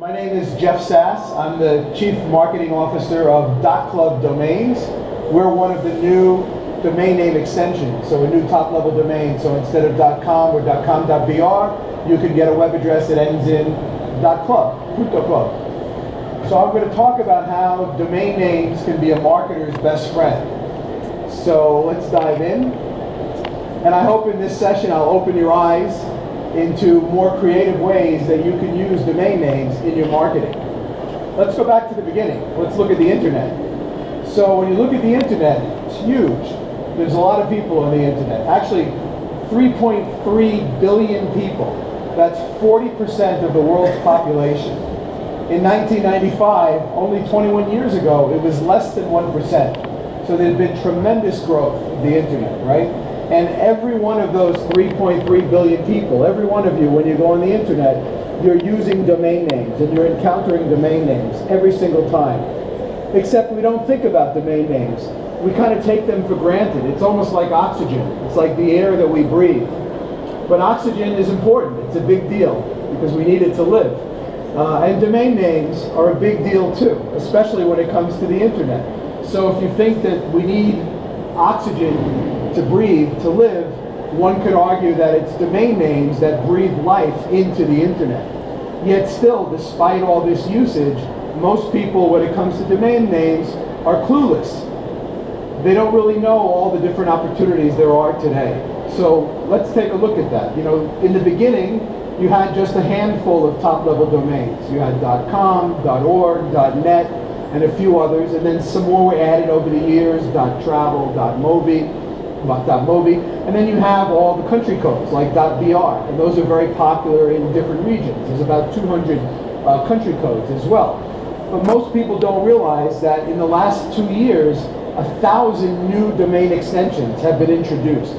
My name is Jeff Sass. I'm the Chief Marketing Officer of .club domains. We're one of the new domain name extensions, so a new top-level domain. So instead of .com or .com.br, you can get a web address that ends in .club, .club. So I'm going to talk about how domain names can be a marketer's best friend. So let's dive in. And I hope in this session I'll open your eyes into more creative ways that you can use domain names in your marketing. Let's go back to the beginning. Let's look at the internet. So when you look at the internet, it's huge. There's a lot of people on the internet. Actually, 3.3 billion people. That's 40% of the world's population. In 1995, only 21 years ago, it was less than 1%. So there's been tremendous growth of the internet, right? And every one of those 3.3 billion people, every one of you, when you go on the internet, you're using domain names and you're encountering domain names every single time. Except we don't think about domain names. We kind of take them for granted. It's almost like oxygen. It's like the air that we breathe. But oxygen is important. It's a big deal because we need it to live. And domain names are a big deal too, especially when it comes to the internet. So if you think that we need oxygen to breathe, to live, one could argue that it's domain names that breathe life into the internet. Yet still, despite all this usage, most people, when it comes to domain names, are clueless. They don't really know all the different opportunities there are today. So let's take a look at that. You know, in the beginning, you had just a handful of top-level domains. You had .com, .org, .net, and a few others, and then some more were added over the years, .travel, .mobi, and then you have all the country codes like .br, and those are very popular in different regions. There's about 200 country codes as well. But most people don't realize that in the last 2 years, 1,000 new domain extensions have been introduced.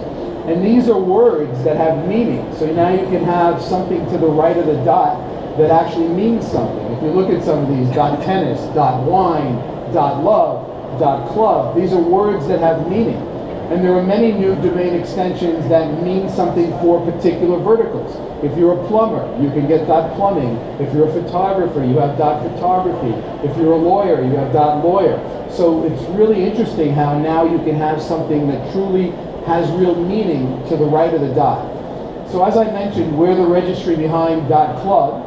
And these are words that have meaning. So now you can have something to the right of the dot that actually means something. If you look at some of these, .tennis, .wine, .love, .club, these are words that have meaning. And there are many new domain extensions that mean something for particular verticals. If you're a plumber, you can get .plumbing. If you're a photographer, you have .photography. If you're a lawyer, you have .lawyer. So it's really interesting how now you can have something that truly has real meaning to the right of the dot. So as I mentioned, we're the registry behind .club.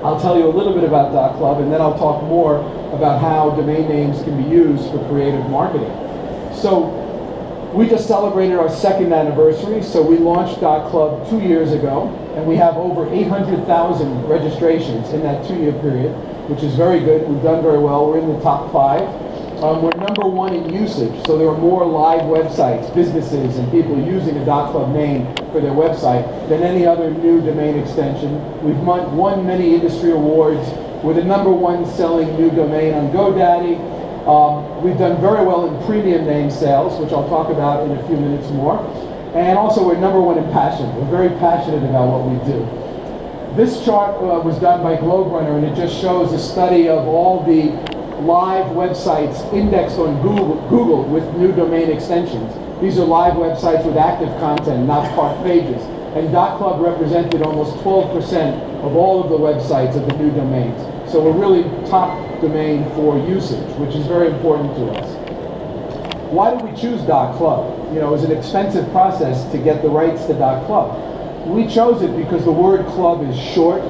I'll tell you a little bit about .club, and then I'll talk more about how domain names can be used for creative marketing. So we just celebrated our 2nd anniversary, so we launched .club 2 years ago, and we have over 800,000 registrations in that 2-year period, which is very good. We've done very well. We're in the top 5. We're #1 in usage, so there are more live websites, businesses, and people using a .club name for their website than any other new domain extension. We've won many industry awards. We're the #1 selling new domain on GoDaddy. We've done very well in premium name sales, which I'll talk about in a few minutes more. And also we're #1 in passion. We're very passionate about what we do. This chart was done by Globe Runner, and it just shows a study of all the live websites indexed on Google with new domain extensions. These are live websites with active content, not parked pages. And .club represented almost 12% of all of the websites of the new domains. So we're really top domain for usage, which is very important to us. Why did we choose .club? You know, it was an expensive process to get the rights to .club. We chose it because the word club is short,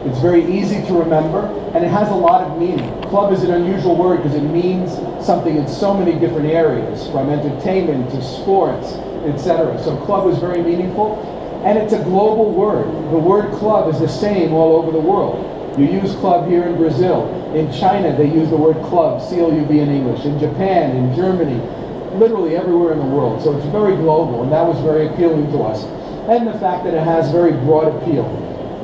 it's very easy to remember, and it has a lot of meaning. Club is an unusual word because it means something in so many different areas, from entertainment to sports, etc. So club was very meaningful, and it's a global word. The word club is the same all over the world. You use club here in Brazil. In China, they use the word club, C-L-U-B in English. In Japan, in Germany, literally everywhere in the world. So it's very global, and that was very appealing to us. And the fact that it has very broad appeal.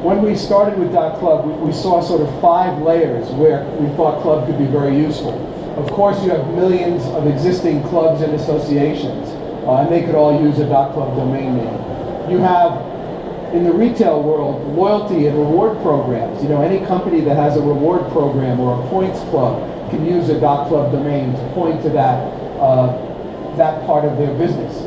When we started with .club, we saw sort of 5 layers where we thought club could be very useful. Of course, you have millions of existing clubs and associations, and they could all use a .club domain name. You have, in the retail world, loyalty and reward programs. You know, any company that has a reward program or a points club can use a .club domain to point to that part of their business.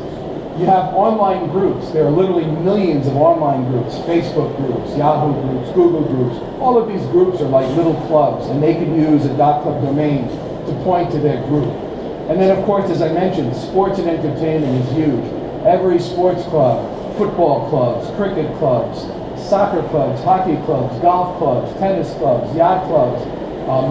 You have online groups. There are literally millions of online groups, Facebook groups, Yahoo groups, Google groups. All of these groups are like little clubs, and they can use a .club domain to point to their group. And then, of course, as I mentioned, sports and entertainment is huge. Every sports club, football clubs, cricket clubs, soccer clubs, hockey clubs, golf clubs, tennis clubs, yacht clubs.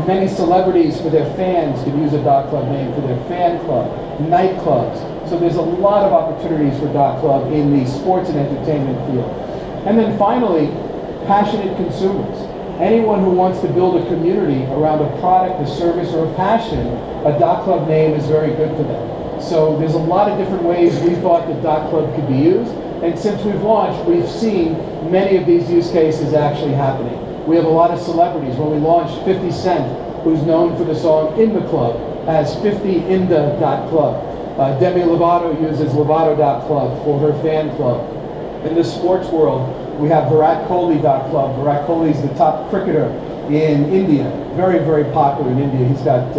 Many celebrities for their fans can use a .club name for their fan club, nightclubs. So there's a lot of opportunities for .club in the sports and entertainment field. And then finally, passionate consumers. Anyone who wants to build a community around a product, a service, or a passion, a .club name is very good for them. So there's a lot of different ways we thought that .club could be used. And since we've launched, we've seen many of these use cases actually happening. We have a lot of celebrities. When we launched, 50 Cent, who's known for the song In the Club, has 50 in the .club. Demi Lovato uses Lovato.club for her fan club. In the sports world, we have Virat Kohli.club. Virat Kohli is the top cricketer in India. Very, very popular in India. He's got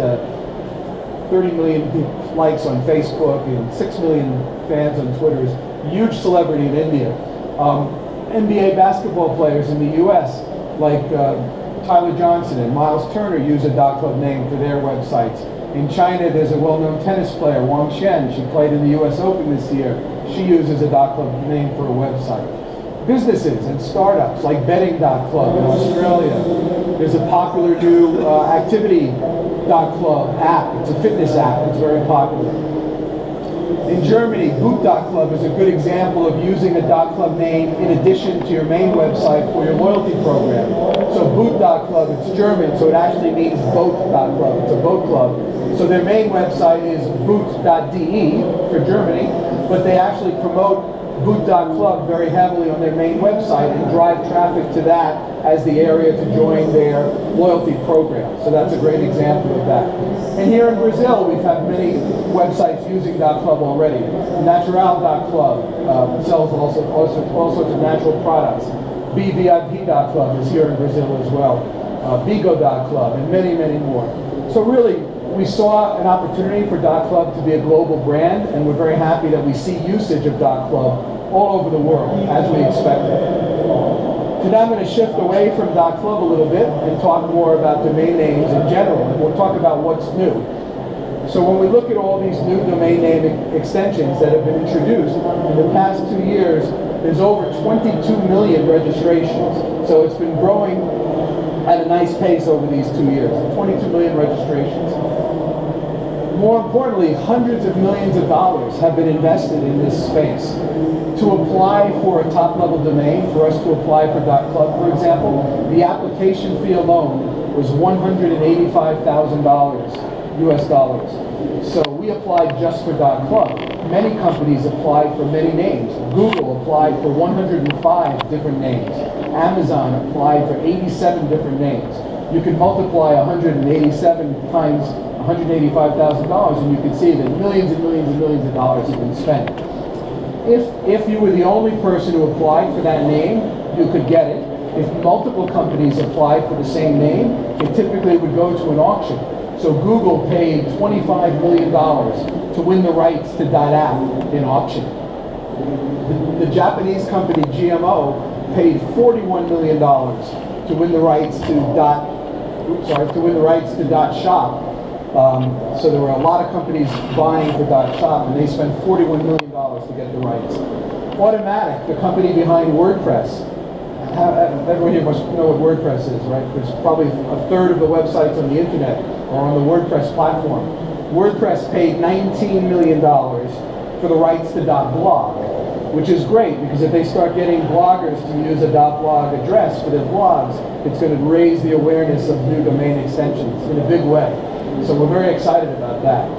30 million likes on Facebook and 6 million fans on Twitter. He's a huge celebrity in India. NBA basketball players in the US, like Tyler Johnson and Miles Turner, use a .club name for their websites. In China, there's a well-known tennis player, Wang Shen. She played in the US Open this year. She uses a .club name for a website. Businesses and startups like betting.club in Australia. There's a popular new activity.club app. It's a fitness app. It's very popular. In Germany, boot.club is a good example of using a .club name in addition to your main website for your loyalty program. So boot.club, it's German, so it actually means boat.club. It's a boat club. So their main website is boot.de for Germany, but they actually promote boot.club very heavily on their main website and drive traffic to that as the area to join their loyalty program. So that's a great example of that. And here in Brazil, we've had many websites using .club already. Natural.club sells all sorts of natural products. BVIP.club is here in Brazil as well. Bigo.club and many, many more. So really, we saw an opportunity for .club to be a global brand, and we're very happy that we see usage of .club all over the world, as we expected. Today I'm going to shift away from .club a little bit and talk more about domain names in general, and we'll talk about what's new. So when we look at all these new domain name extensions that have been introduced in the past 2 years, there's over 22 million registrations. So it's been growing at a nice pace over these 2 years, 22 million registrations. More importantly, hundreds of millions of dollars have been invested in this space. To apply for a top-level domain, for us to apply for .club, for example, the application fee alone was $185,000 US dollars. So we applied just for .club. Many companies applied for many names. Google applied for 105 different names. Amazon applied for 87 different names. You can multiply 187 times $185,000 and you can see that millions and millions and millions of dollars have been spent. If you were the only person who applied for that name, you could get it. If multiple companies applied for the same name, it typically would go to an auction. So Google paid $25 million to win the rights to .app in auction. The Japanese company GMO paid $41 million to win the rights to .shop. So there were a lot of companies vying for .shop, and they spent $41 million to get the rights. Automatic, the company behind WordPress. Everyone here must know what WordPress is, right? There's probably a third of the websites on the internet are on the WordPress platform. WordPress paid $19 million for the rights to .blog, which is great because if they start getting bloggers to use a .blog address for their blogs, it's going to raise the awareness of new domain extensions in a big way. So we're very excited about that.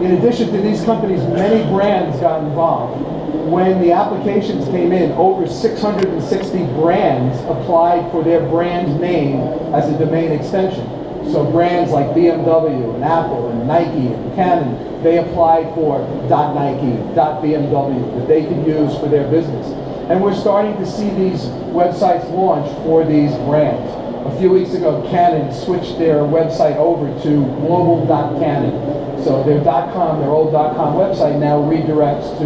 In addition to these companies, many brands got involved. When the applications came in, over 660 brands applied for their brand name as a domain extension. So brands like BMW and Apple and Nike and Canon, they applied for .Nike, .BMW that they could use for their business. And we're starting to see these websites launch for these brands. A few weeks ago, Canon switched their website over to global.canon. So their .com, their old .com website now redirects to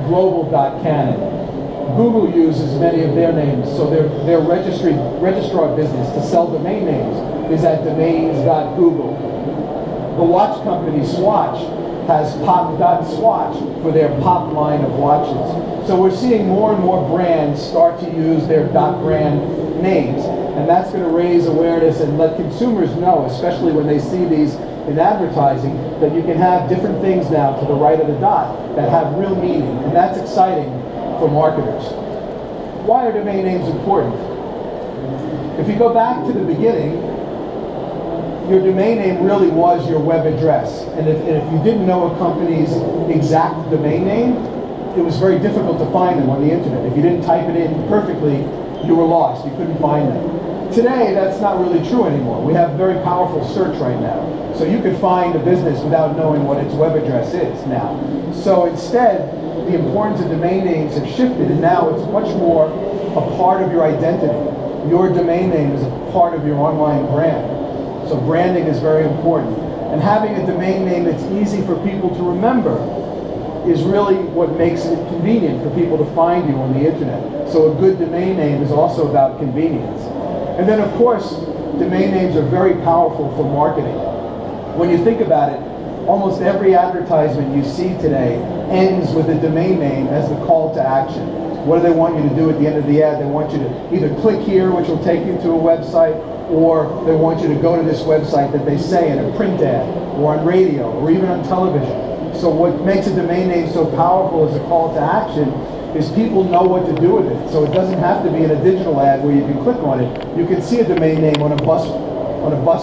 global.canon. Google uses many of their names, so their registrar business to sell domain names is at domains.google. The watch company Swatch has pop.swatch for their pop line of watches. So we're seeing more and more brands start to use their .brand names, and that's going to raise awareness and let consumers know, especially when they see these in advertising, that you can have different things now to the right of the dot that have real meaning, and that's exciting for marketers. Why are domain names important? If you go back to the beginning, your domain name really was your web address. And if you didn't know a company's exact domain name, it was very difficult to find them on the internet. If you didn't type it in perfectly, you were lost. You couldn't find them. Today, that's not really true anymore. We have very powerful search right now. So you could find a business without knowing what its web address is now. So instead, the importance of domain names have shifted, and now it's much more a part of your identity. Your domain name is a part of your online brand. So branding is very important. And having a domain name that's easy for people to remember is really what makes it convenient for people to find you on the internet. So a good domain name is also about convenience. And then of course, domain names are very powerful for marketing. When you think about it, almost every advertisement you see today ends with a domain name as the call to action. What do they want you to do at the end of the ad? They want you to either click here, which will take you to a website, or they want you to go to this website that they say in a print ad, or on radio, or even on television. So what makes a domain name so powerful as a call to action is people know what to do with it. So it doesn't have to be in a digital ad where you can click on it. You can see a domain name on a bus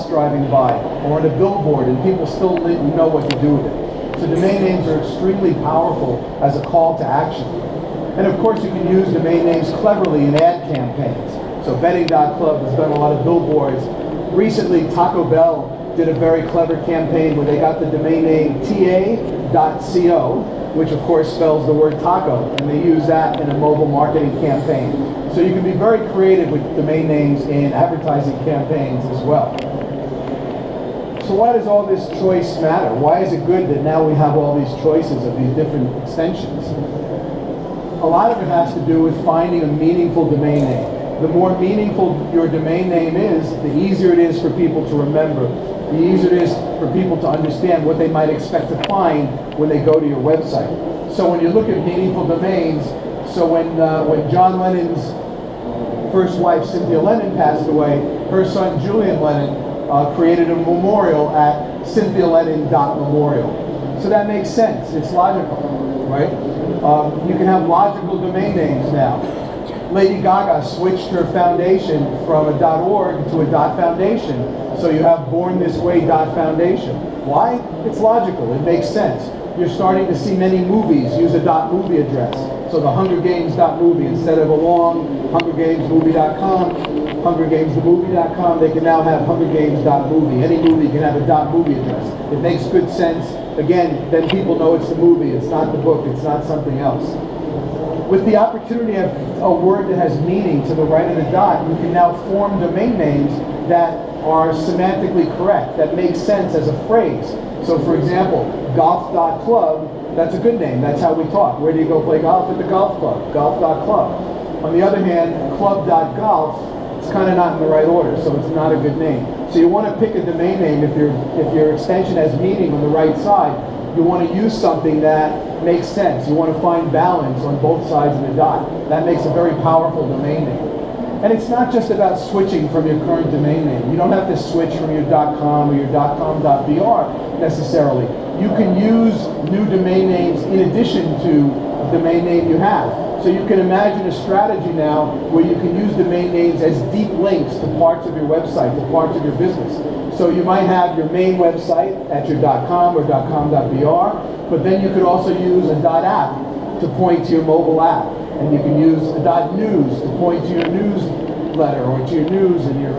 driving by, or on a billboard, and people still know what to do with it. So domain names are extremely powerful as a call to action. And of course you can use domain names cleverly in ad campaigns. So betting.club has done a lot of billboards. Recently, Taco Bell did a very clever campaign where they got the domain name ta.co, which of course spells the word taco, and they use that in a mobile marketing campaign. So you can be very creative with domain names in advertising campaigns as well. So why does all this choice matter? Why is it good that now we have all these choices of these different extensions? A lot of it has to do with finding a meaningful domain name. The more meaningful your domain name is, the easier it is for people to remember. The easier it is for people to understand what they might expect to find when they go to your website. So when you look at meaningful domains, so when John Lennon's first wife, Cynthia Lennon, passed away, her son, Julian Lennon, created a memorial at cynthialennon.memorial. So that makes sense. It's logical, right? You can have logical domain names now. Lady Gaga switched her foundation from a .org to a .foundation. So you have bornthisway.foundation. Why? It's logical. It makes sense. You're starting to see many movies use a .movie address. So the Hunger Games.movie, instead of a long HungerGamesMovie.com, HungerGamesTheMovie.com, they can now have HungerGames.movie. Any movie can have a .movie address. It makes good sense. Again, then people know it's the movie. It's not the book. It's not something else. With the opportunity of a word that has meaning to the right of the dot, you can now form domain names that are semantically correct, that make sense as a phrase. So for example, golf.club, that's a good name. That's how we talk. Where do you go play golf? At the golf club, golf.club. On the other hand, club.golf, it's kind of not in the right order, so it's not a good name. So you want to pick a domain name if your extension has meaning on the right side. You want to use something that makes sense. You want to find balance on both sides of the dot. That makes a very powerful domain name. And it's not just about switching from your current domain name. You don't have to switch from your .com or your .com.br necessarily. You can use new domain names in addition to the domain name you have. So you can imagine a strategy now where you can use domain names as deep links to parts of your website, to parts of your business. So you might have your main website at your .com or .com.br, but then you could also use a .app to point to your mobile app. And you can use a .news to point to your newsletter or to your news and your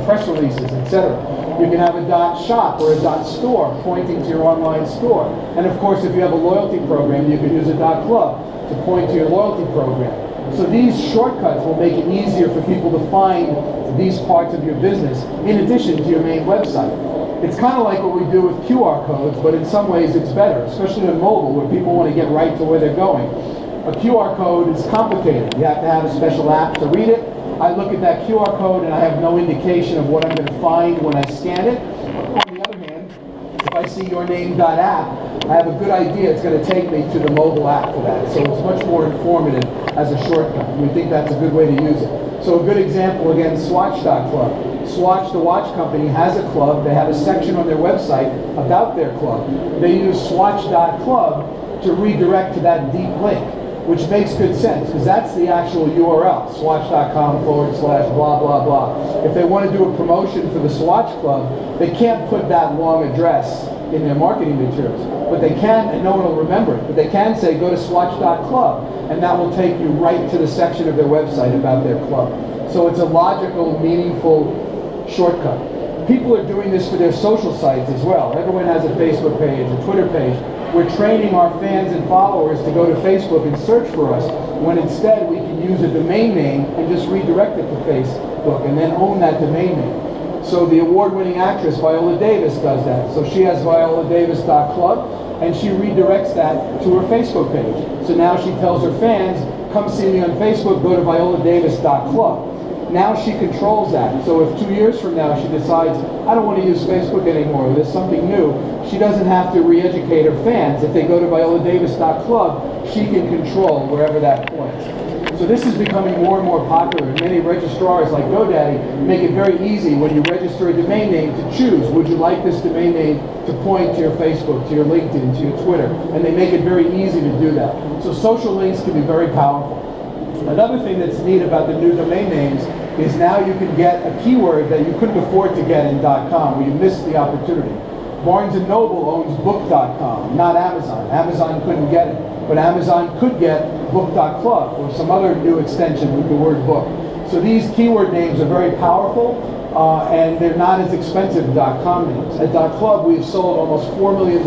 press releases, etc. You can have a .shop or a .store pointing to your online store. And of course, if you have a loyalty program, you can use a .club to point to your loyalty program. So these shortcuts will make it easier for people to find these parts of your business in addition to your main website. It's kind of like what we do with QR codes, but in some ways it's better, especially on mobile where people want to get right to where they're going. A QR code is complicated. You have to have a special app to read it. I look at that QR code and I have no indication of what I'm going to find when I scan it. On the other hand, if I see yourname.app, I have a good idea it's going to take me to the mobile app for that. So it's much more informative as a shortcut. We think that's a good way to use it. So a good example, again, Swatch.club. Swatch, the watch company, has a club. They have a section on their website about their club. They use Swatch.club to redirect to that deep link, which makes good sense because that's the actual URL, swatch.com/blah, blah, blah. If they want to do a promotion for the Swatch Club, they can't put that long address in their marketing materials. But they can, and no one will remember it, but they can say go to swatch.club, and that will take you right to the section of their website about their club. So it's a logical, meaningful shortcut. People are doing this for their social sites as well. Everyone has a Facebook page, a Twitter page. We're training our fans and followers to go to Facebook and search for us, when instead we can use a domain name and just redirect it to Facebook and then own that domain name. So the award-winning actress Viola Davis does that. So she has violadavis.club and she redirects that to her Facebook page. So now she tells her fans, come see me on Facebook, go to violadavis.club. Now she controls that. So if 2 years from now she decides, I don't want to use Facebook anymore, there's something new, she doesn't have to re-educate her fans. If they go to violadavis.club, she can control wherever that points. So this is becoming more and more popular. Many registrars like GoDaddy make it very easy when you register a domain name to choose, would you like this domain name to point to your Facebook, to your LinkedIn, to your Twitter? And they make it very easy to do that. So social links can be very powerful. Another thing that's neat about the new domain names is now you can get a keyword that you couldn't afford to get in .com, where you missed the opportunity. Barnes & Noble owns book.com, not Amazon. Amazon couldn't get it, but Amazon could get book.club or some other new extension with the word book. So these keyword names are very powerful, and they're not as expensive as .com names. At .club, we've sold almost $4 million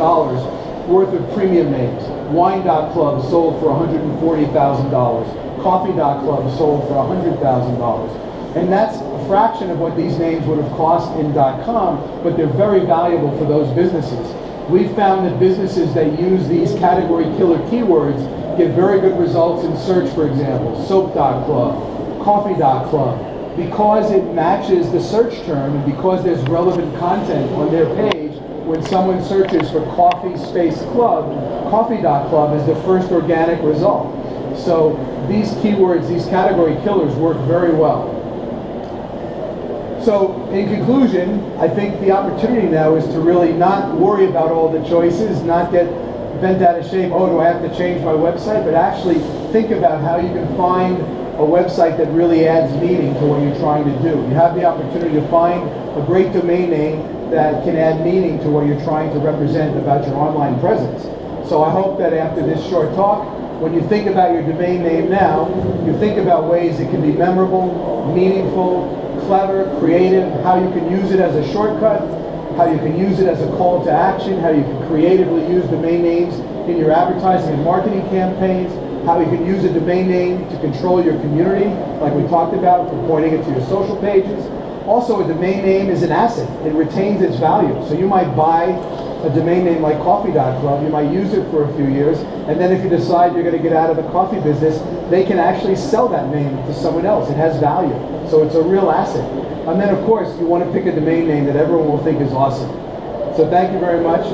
worth of premium names. Wine.club sold for $140,000. Coffee.club sold for $100,000. And that's a fraction of what these names would have cost in .com, but they're very valuable for those businesses. We've found that businesses that use these category killer keywords get very good results in search, for example, soap.club, coffee.club, because it matches the search term and because there's relevant content on their page. When someone searches for coffee space club, coffee.club is the first organic result. So these keywords, these category killers work very well. So in conclusion, I think the opportunity now is to really not worry about all the choices, not get bent out of shape, oh, do I have to change my website? But actually think about how you can find a website that really adds meaning to what you're trying to do. You have the opportunity to find a great domain name that can add meaning to what you're trying to represent about your online presence. So I hope that after this short talk, when you think about your domain name now, you think about ways it can be memorable, meaningful, clever, creative, how you can use it as a shortcut, how you can use it as a call to action, how you can creatively use domain names in your advertising and marketing campaigns, how you can use a domain name to control your community, like we talked about, for pointing it to your social pages. Also, a domain name is an asset. It retains its value. So you might buy a domain name like coffee.club, you might use it for a few years, and then if you decide you're going to get out of the coffee business, they can actually sell that name to someone else. It has value. So it's a real asset. And then, of course, you want to pick a domain name that everyone will think is awesome. So thank you very much.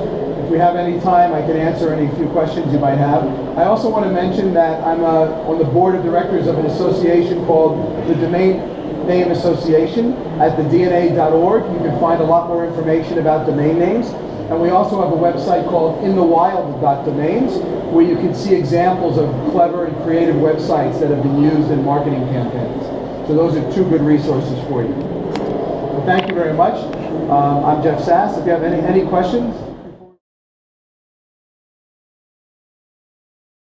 If we have any time, I can answer any few questions you might have. I also want to mention that I'm on the board of directors of an association called the Domain Name Association at thedna.org. You can find a lot more information about domain names. And we also have a website called inthewild.domains, where you can see examples of clever and creative websites that have been used in marketing campaigns. So those are two good resources for you. Well, thank you very much. I'm Jeff Sass. If you have any questions,